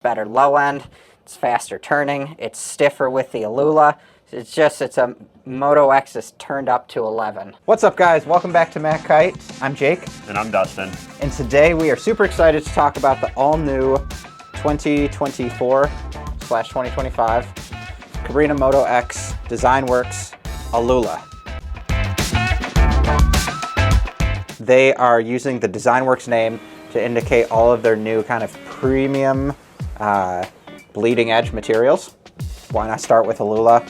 better low end, it's faster turning, it's stiffer with the Alula. It's a Moto X is turned up to 11. What's up, guys? Welcome back to MACkite. I'm Jake. And I'm Dustin. And today we are super excited to talk about the all-new 2024/2025 Cabrinha Moto X DesignWorks Alula. They are using the DesignWorks name to indicate all of their new kind of premium bleeding edge materials. Why not start with Alula?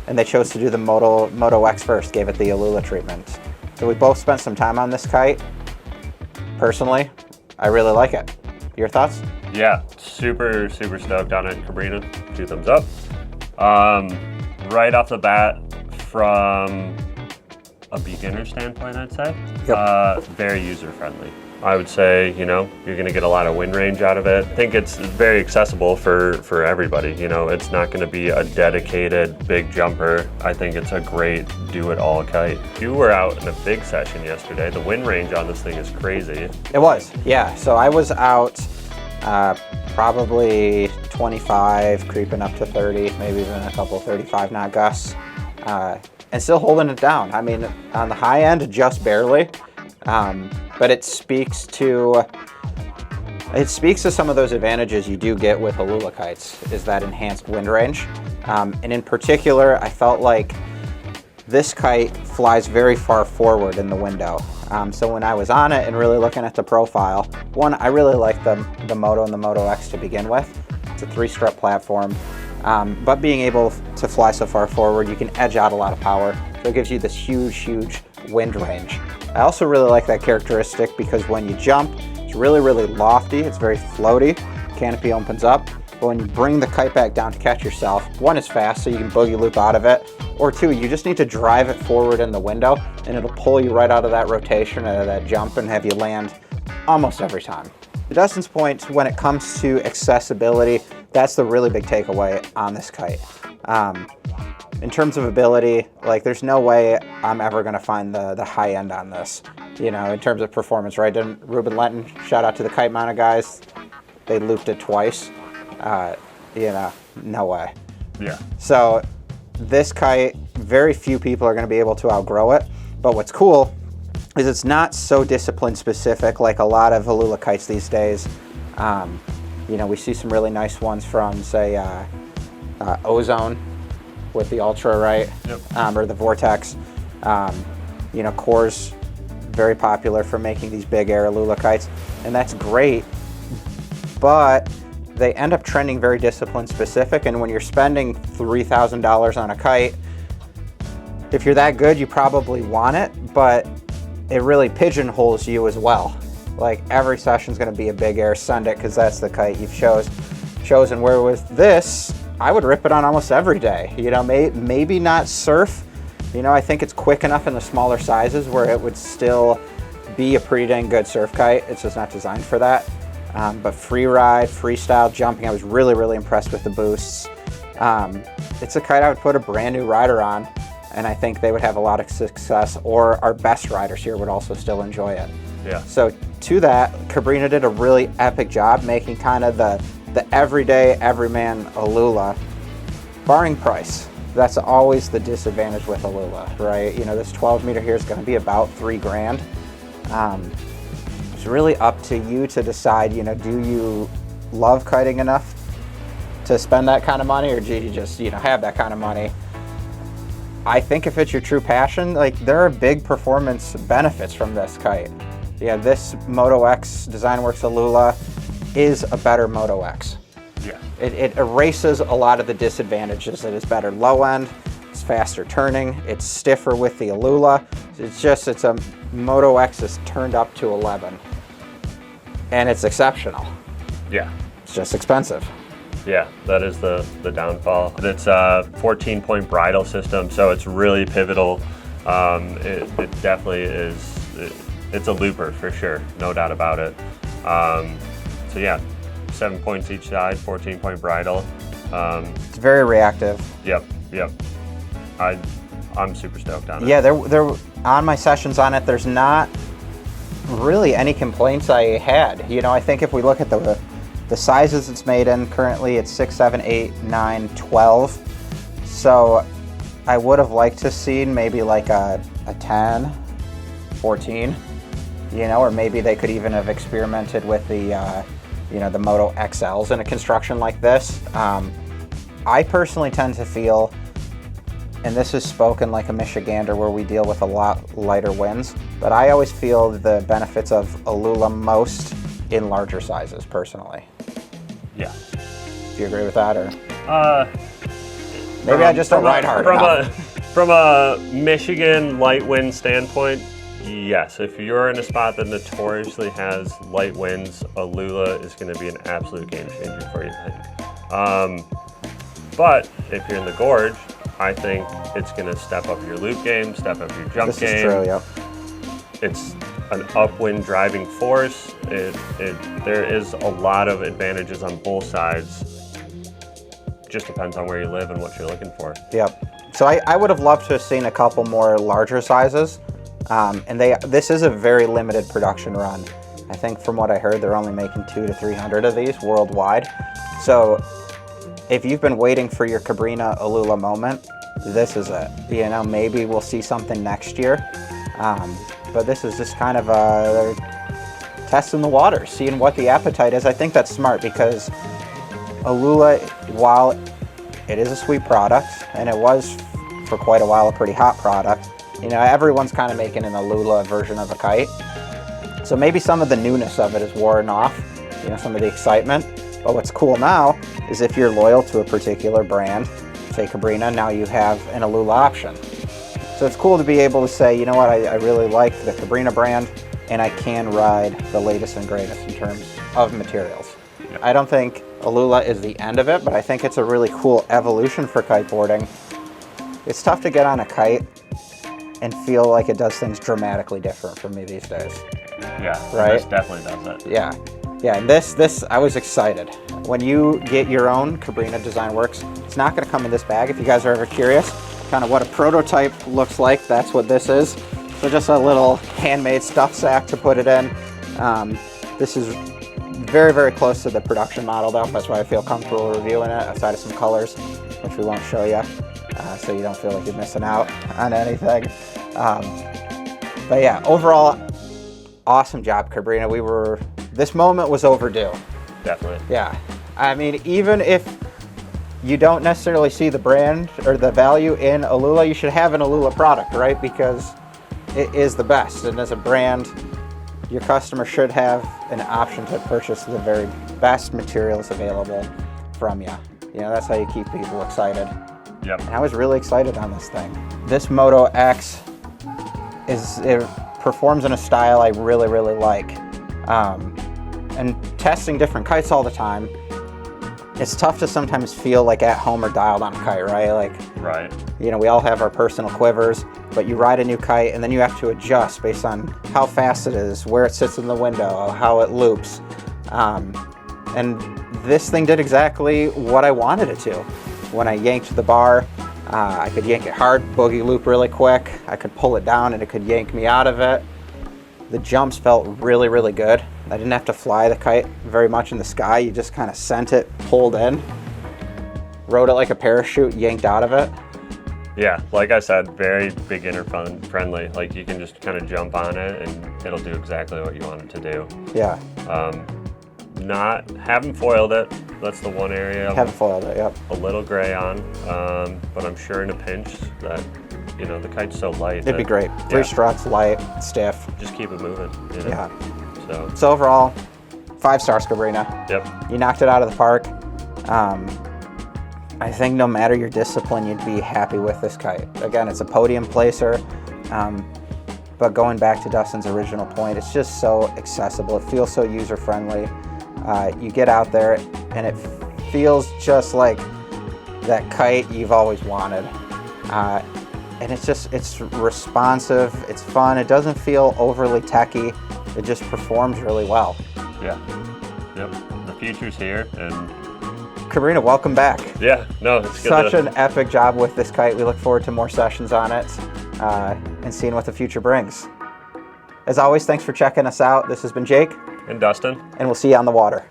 And they chose to do the Moto X first, gave it the Alula treatment. So we both spent some time on this kite. Personally, I really like it. Your thoughts? Yeah, super stoked on it. Cabrinha, 2 thumbs up. Right off the bat, from a beginner standpoint, I'd say, very user-friendly. I would say, you know, you're gonna get a lot of wind range out of it. I think it's very accessible for everybody. You know, it's not gonna be a dedicated big jumper. I think it's a great do-it-all kite. You were out in a big session yesterday. The wind range on this thing is crazy. It was, yeah. So I was out probably 25, creeping up to 30, maybe even a couple 35 knot gusts, and still holding it down. I mean, on the high end, just barely. But it speaks to some of those advantages you do get with Aluula kites, is that enhanced wind range. And in particular, I felt like this kite flies very far forward in the window. So when I was on it and really looking at the profile, one, I really like the Moto and the Moto X to begin with. It's a 3-strut platform. But being able to fly so far forward, you can edge out a lot of power. So it gives you this huge wind range. I also really like that characteristic because when you jump, it's really lofty. It's very floaty. Canopy opens up. But when you bring the kite back down to catch yourself, 1, it's fast, so you can boogie loop out of it. Or 2, you just need to drive it forward in the window, and it'll pull you right out of that rotation, out of that jump, and have you land almost every time. To Dustin's point, when it comes to accessibility, that's the really big takeaway on this kite. In terms of ability, like, there's no way I'm ever gonna find the high end on this, you know, in terms of performance, right? Didn't Ruben Lenton, shout out to the Kite Mounted guys, they looped it twice. You know, no way. Yeah. So this kite, very few people are gonna be able to outgrow it, but what's cool is it's not so discipline specific like a lot of Alula kites these days. You know, we see some really nice ones from, say, Ozone with the Ultra, right? Yep. Or the Vortex. You know, Core's very popular for making these big air Alula kites, and that's great, but they end up trending very discipline specific, and when you're spending $3,000 on a kite, if you're that good, you probably want it, but it really pigeonholes you as well. Like, every session's gonna be a big air, send it, because that's the kite you've chosen. Where with this, I would rip it on almost every day. You know, maybe not surf. You know, I think it's quick enough in the smaller sizes where it would still be a pretty dang good surf kite. It's just not designed for that. But free ride, freestyle, jumping, I was really impressed with the boosts. It's a kite I would put a brand new rider on, and I think they would have a lot of success, or our best riders here would also still enjoy it. Yeah. So to that, Cabrinha did a really epic job making kind of the everyday, everyman Alula, barring price. That's always the disadvantage with Alula, right? You know, this 12 meter here is gonna be about $3 grand. It's really up to you to decide, you know, do you love kiting enough to spend that kind of money, or do you just, you know, have that kind of money? I think if it's your true passion, like, there are big performance benefits from this kite. Yeah, this Moto X DesignWorks Alula is a better Moto X. Yeah. It erases a lot of the disadvantages. It is better low end, it's faster turning, it's stiffer with the Alula. It's a Moto X is turned up to 11. And it's exceptional. Yeah. It's just expensive. Yeah, that is the downfall. It's a 14-point bridle system, so it's really pivotal. It definitely is, it's a looper for sure, no doubt about it. So yeah, 7 points each side, 14-point bridle. It's very reactive. Yep. I'm super stoked on it. Yeah, there on my sessions on it, there's not really any complaints I had. You know, I think if we look at the The sizes it's made in currently, it's 6, 7, 8, 9, 12. So I would have liked to see maybe like a 10, 14, you know, or maybe they could even have experimented with the, you know, the Moto XLs in a construction like this. I personally tend to feel, and this is spoken like a Michigander where we deal with a lot lighter winds, but I always feel the benefits of Alula most in larger sizes, personally. Yeah. Do you agree with that, or? Maybe I just don't ride hard enough. From a Michigan light wind standpoint, yes. If you're in a spot that notoriously has light winds, Alula is going to be an absolute game changer for you, I think. But if you're in the gorge, I think it's going to step up your loop game, step up your jump game. This is true, yep. It's an upwind driving force. There is a lot of advantages on both sides. Just depends on where you live and what you're looking for. Yep. So I would have loved to have seen a couple more larger sizes. And this is a very limited production run. I think from what I heard, they're only making 200 to 300 of these worldwide. So if you've been waiting for your Cabrinha Alula moment, this is it. You know, maybe we'll see something next year. But this is just kind of they're testing the water, seeing what the appetite is. I think that's smart because Alula, while it is a sweet product, and it was for quite a while a pretty hot product, you know, everyone's kind of making an Alula version of a kite. So maybe some of the newness of it is worn off, you know, some of the excitement. But what's cool now is if you're loyal to a particular brand, say Cabrinha, now you have an Alula option. So it's cool to be able to say, you know what, I really like the Cabrinha brand, and I can ride the latest and greatest in terms of materials. Yep. I don't think Alula is the end of it, but I think it's a really cool evolution for kiteboarding. It's tough to get on a kite and feel like it does things dramatically different for me these days. Yeah, right? This definitely does it. Yeah, yeah, and this, I was excited. When you get your own Cabrinha Design Works, it's not gonna come in this bag. If you guys are ever curious, kind of what a prototype looks like, that's what this is. So just a little handmade stuff sack to put it in. This is very, very close to the production model though. That's why I feel comfortable reviewing it, outside of some colors, which we won't show you, so you don't feel like you're missing out on anything. But yeah, overall, awesome job, Cabrinha. This moment was overdue. Definitely. Yeah, I mean, even if you don't necessarily see the brand or the value in Alula, you should have an Alula product, right? Because it is the best, and as a brand, your customer should have an option to purchase the very best materials available from you. You know, that's how you keep people excited. Yep. And I was really excited on this thing. This Moto X it performs in a style I really, really like. And testing different kites all the time, it's tough to sometimes feel like at home or dialed on a kite, right? Like, right. You know, we all have our personal quivers, but you ride a new kite and then you have to adjust based on how fast it is, where it sits in the window, how it loops. And this thing did exactly what I wanted it to. When I yanked the bar, I could yank it hard, boogie loop really quick. I could pull it down and it could yank me out of it. The jumps felt really, really good. I didn't have to fly the kite very much in the sky. You just kind of sent it, pulled in, rode it like a parachute, yanked out of it. Yeah, like I said, very beginner friendly. Like you can just kind of jump on it and it'll do exactly what you want it to do. Yeah. Haven't foiled it. That's the one area Haven't foiled it, yep. A little gray on, but I'm sure in a pinch that, you know, the kite's so light. It'd be great. 3 struts, light, stiff. Just keep it moving. You know? Yeah. So overall, 5 stars, Cabrinha. Yep. You knocked it out of the park. I think no matter your discipline, you'd be happy with this kite. Again, it's a podium placer, but going back to Dustin's original point, it's just so accessible. It feels so user-friendly. You get out there, and it feels just like that kite you've always wanted. And it's responsive, it's fun, it doesn't feel overly techy, it just performs really well. Yeah. Yep. The future's here, and Cabrinha, welcome back. Yeah, no, it's good. Such an epic job with this kite. We look forward to more sessions on it and seeing what the future brings. As always, thanks for checking us out. This has been Jake. And Dustin. And we'll see you on the water.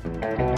Bye.